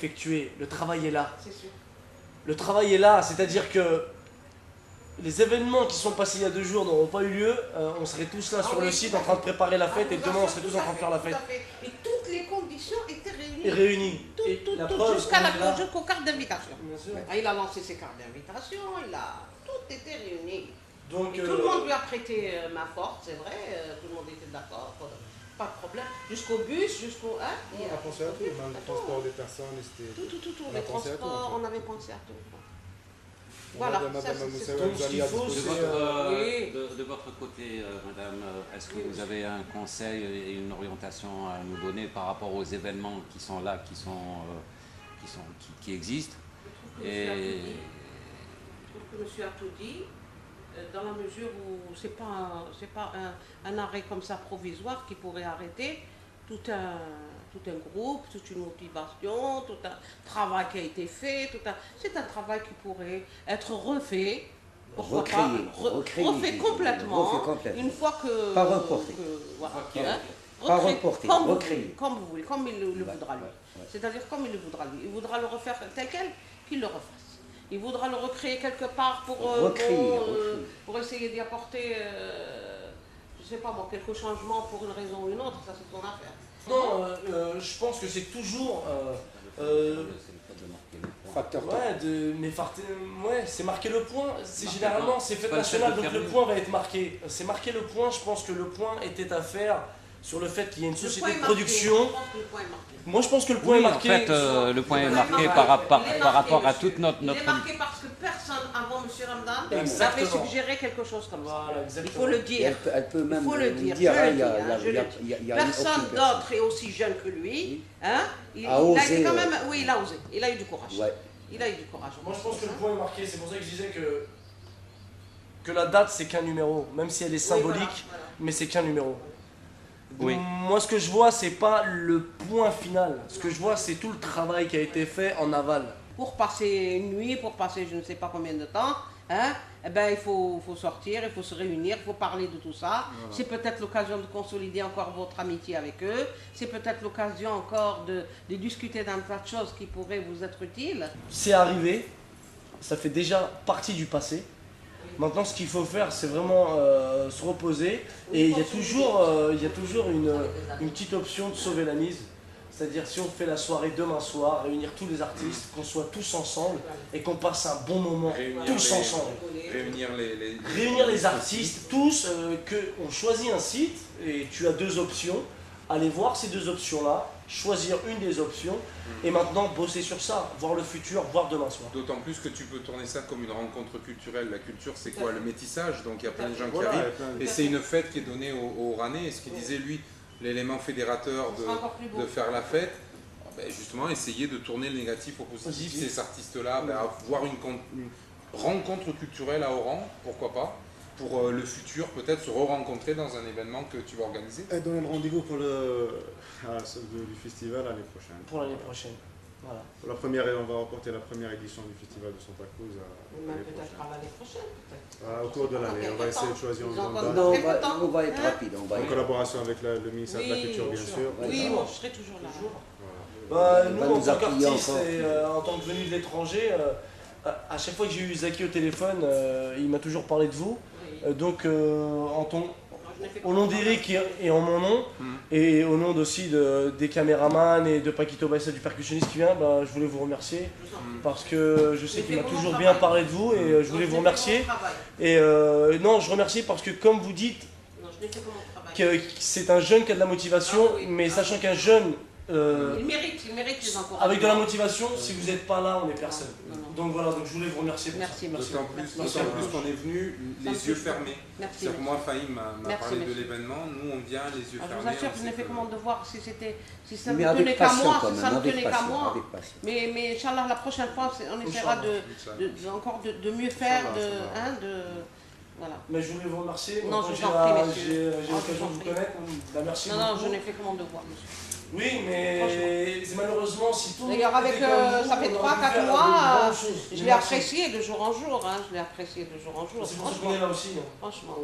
effectué, le travail est là. C'est sûr. Le travail est là, c'est-à-dire que les événements qui sont passés il y a 2 jours n'auront pas eu lieu, on serait tous là sur le site en train de préparer la fête et demain on serait tous en train de faire la fête. Et toutes les conditions étaient réunies. Et réunis. Et Tout, la tout, preuve, jusqu'aux cartes d'invitation. Bien sûr. Il a lancé ses cartes d'invitation, tout était réuni. Donc, Tout le monde lui a prêté main forte, c'est vrai, tout le monde était d'accord, pas de problème. Jusqu'au bus, jusqu'au... Hein, On a pensé à tout, même le transport des personnes, c'était... Tout, On a les pensé à tout, transports, en fait. on avait pensé à tout. Voilà, ça, c'est Donc, ce qu'il faut, c'est... De votre côté, madame, est-ce que vous avez un conseil et une orientation à nous donner par rapport aux événements qui sont là, qui existent? Je trouve que monsieur a tout dit, dans la mesure où c'est pas un arrêt comme ça provisoire qui pourrait arrêter tout un groupe, toute une motivation, tout un travail qui a été fait, c'est un travail qui pourrait être refait, pourquoi refait complètement, une fois que... Pas reporté. Pas reporté, recréé. Comme vous voulez, comme il le voudra lui. C'est-à-dire comme il le voudra lui. Il voudra le refaire tel quel, qu'il le refasse. Il voudra le recréer quelque part pour essayer d'y apporter, je ne sais pas moi, quelques changements pour une raison ou une autre, ça c'est son affaire. Non, je pense que c'est toujours... Facteur temps. Ouais, c'est marquer le point. Généralement, c'est fête nationale, donc le point va être marqué. C'est marquer le point, je pense que le point était à faire sur le fait qu'il y a une société de production. Moi, je pense que le point est marqué. En fait, le point est marqué par rapport à toute notre... Il est marqué parce que personne avant M. Ramadan n'avait Exactement. suggéré quelque chose comme ça. Voilà, Il exactement. faut le dire. Elle peut même Il faut le dire. Personne d'autre est aussi jeune que lui. Hein? Il a été quand même. Oui, il a osé. Il a eu du courage. Ouais. Il a eu du courage. Moi, je pense que le point est marqué. C'est pour ça que je disais que la date, c'est qu'un numéro. Même si elle est symbolique, voilà. mais c'est qu'un numéro. Oui. Moi, ce que je vois, c'est pas le point final. Ce que je vois, c'est tout le travail qui a été fait en aval. Pour passer une nuit, pour passer je ne sais pas combien de temps, hein, eh ben, il faut sortir, il faut se réunir, il faut parler de tout ça. Voilà. C'est peut-être l'occasion de consolider encore votre amitié avec eux. C'est peut-être l'occasion encore de discuter d'un tas de choses qui pourraient vous être utiles. C'est arrivé, ça fait déjà partie du passé. Maintenant, ce qu'il faut faire, c'est vraiment se reposer. Et il y a toujours une petite option de sauver la mise. C'est-à-dire, si on fait la soirée demain soir, réunir tous les artistes, qu'on soit tous ensemble et qu'on passe un bon moment tous ensemble. Réunir les artistes, tous, qu'on choisit un site et tu as 2 options. Aller voir ces 2 options-là, choisir une des options et maintenant bosser sur ça, voir le futur, voir demain soir. D'autant plus que tu peux tourner ça comme une rencontre culturelle. La culture, c'est quoi? Le métissage. Donc il y a plein de gens qui arrivent. Et c'est une fête qui est donnée aux Oranais. Et ce qu'il disait, lui, l'élément fédérateur de faire la fête, ben justement, essayer de tourner le négatif au positif. Ces artistes-là, ben, avoir une rencontre culturelle à Oran, pourquoi pas, pour le futur, peut-être se re-rencontrer dans un événement que tu vas organiser. Et donner rendez-vous pour du festival l'année prochaine. Pour l'année prochaine. Voilà. Pour on va reporter la première édition du festival de Santa Cruz l'année Peut-être prochaine. à l'année prochaine, peut-être. Au cours de l'année, on va essayer de choisir une grande date. Non, on va être rapide. En collaboration avec le ministère de la Culture, bien sûr. Oui, moi je serai toujours là. Nous, en tant qu'artistes et en tant que venus de l'étranger, à chaque fois que j'ai eu Zaki au téléphone, il m'a toujours parlé de vous. Donc, au nom d'Eric et en mon nom, et au nom aussi des caméramans et de Paquito Baissa, du percussionniste qui vient, je voulais vous remercier parce que je sais qu'il m'a toujours bien parlé de vous et je voulais vous remercier. Et non, je remercie parce que comme vous dites, que c'est un jeune qui a de la motivation, mais sachant qu'un jeune... il mérite les encouragements. Avec de la motivation, si vous n'êtes pas là, on n'est personne. Donc voilà, donc je voulais vous remercier pour ça. Merci. D'autant plus qu'on est venu les yeux fermés. C'est pour moi, Fahim m'a parlé de l'événement, nous on vient les yeux fermés. Je vous assure que je n'ai fait comment de voir si ça ne Mais tenait avec qu'à passion moi, quand si même, ça ne avec tenait qu'à passion, moi. avec passion. Mais Inch'Allah, la prochaine fois, on essaiera encore de mieux faire, voilà. Mais je voulais vous remercier. Non, je vous en prie, messieurs. J'ai l'occasion de vous connaître. Merci beaucoup. Non, je n'ai fait comment de voir, monsieur. Oui, mais malheureusement, si tout. D'ailleurs, avec ça fait 3-4 mois, je l'ai apprécié de jour en jour. Hein, je l'ai apprécié de jour en jour. C'est pour ça qu'on est là aussi. Hein. Franchement.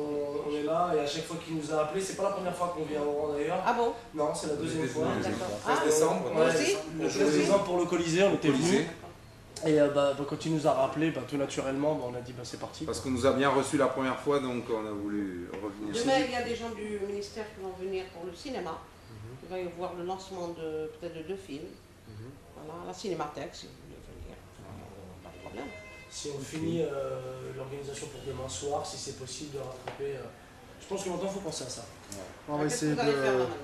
On est là et à chaque fois qu'il nous a appelés, c'est pas la première fois qu'on vient à Oran d'ailleurs. Ah bon? Non, c'est la deuxième fois. D'accord. 13 décembre. Ouais, aussi le 13 décembre pour le Colisée, on était venus. Colisée. Et quand il nous a rappelé, tout naturellement, on a dit c'est parti. Parce qu'on nous a bien reçus la première fois, donc on a voulu revenir. Demain, il y a des gens du ministère qui vont venir pour le cinéma. Il va y avoir le lancement de peut-être de 2 films. Voilà, la Cinémathèque, si vous voulez venir. Pas de problème. Si on finit l'organisation pour demain soir, si c'est possible de rattraper. Je pense que maintenant il faut penser à ça. On va Qu'est-ce que essayer vous allez faire là de... maintenant?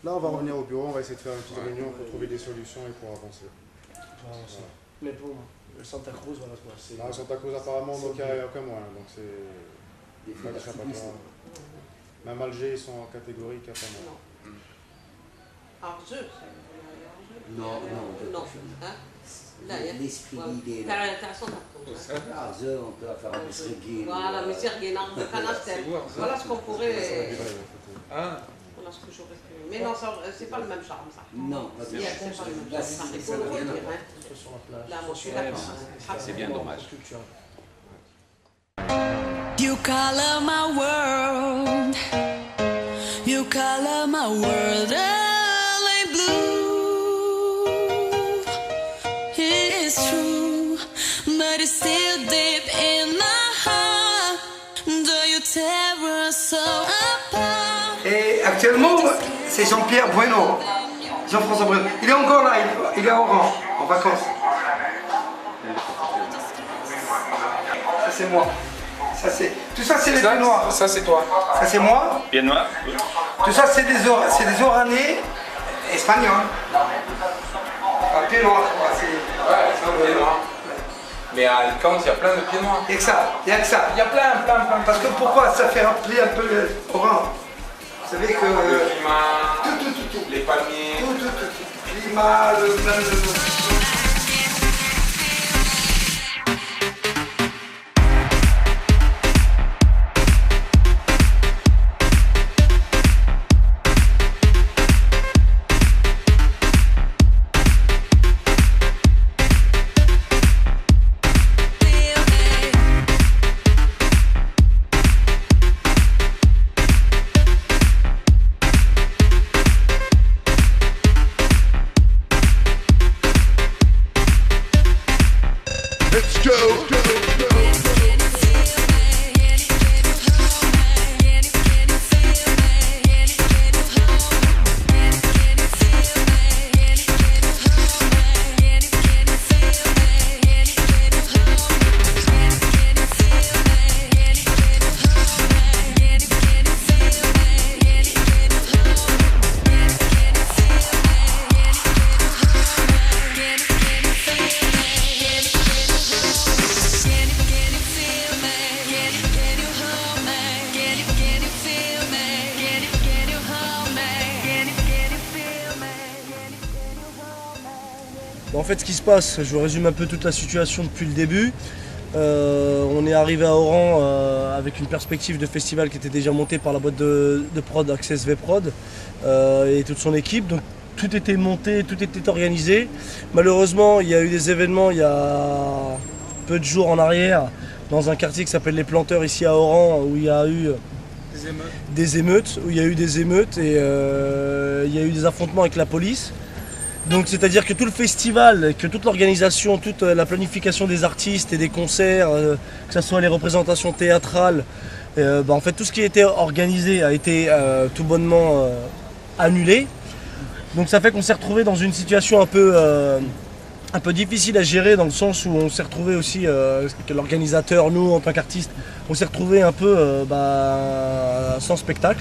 Là, on va revenir au bureau, on va essayer de faire une petite réunion pour trouver des solutions et pour avancer. Voilà. Mais bon, le Santa Cruz, voilà quoi. Là, Santa Cruz, apparemment, donc il n'y a aucun moyen. Donc c'est Des pas d'échappatoire. Même Alger, ils sont en catégorie capable. Non. Arzeux, ça Non, non. Hein? Là, il y a- l'esprit voilà. d'idée. T'as Santa Cruz. Ah, on peut faire un Serguin. Voilà, mais Serguin, arbre de Canastel. Voilà ce qu'on pourrait. Ah, Voilà ce que j'aurais pu. Mais non, c'est pas le même charme, ça. Non, pas de Yeah, c'est pas le même Là, charme. c'est- Il faut ça le n'a rien à redire. voir. Hein. Sur la plage. Là, moi, je suis d'accord. C'est bien dommage. You color my world. You color my world early blue. It's true, but it's still deep in my heart. Do you tear us so apart? Et actuellement, c'est Jean-Pierre Bueno. Jean-François Bueno. Il est encore là, il est à Oran, en vacances. Ça c'est moi. Tout ça c'est les pieds noirs. ça c'est toi. Ça c'est moi. Pied noir. Tout ça c'est des Oranais espagnols. Un pied noir. Ouais, c'est un pied noir. Mais à Alicante, il y a plein de pieds noirs. Il y a que ça, il y a que ça. Il y a plein. Parce que pourquoi ça fait rappeler un peu Oran. Vous savez que Le climat, tout. les palmiers. Tout. Climat, En fait, ce qui se passe, je vous résume un peu toute la situation depuis le début. On est arrivé à Oran avec une perspective de festival qui était déjà montée par la boîte de prod Access V Prod et toute son équipe. Donc tout était monté, tout était organisé. Malheureusement, il y a eu des événements il y a peu de jours en arrière dans un quartier qui s'appelle Les Planteurs ici à Oran où il y a eu des émeutes et il y a eu des affrontements avec la police. Donc c'est-à-dire que tout le festival, que toute l'organisation, toute la planification des artistes et des concerts, que ce soit les représentations théâtrales, en fait tout ce qui était organisé a été tout bonnement annulé. Donc ça fait qu'on s'est retrouvé dans une situation un peu difficile à gérer, dans le sens où on s'est retrouvé aussi, que l'organisateur, nous en tant qu'artistes, on s'est retrouvé un peu sans spectacle.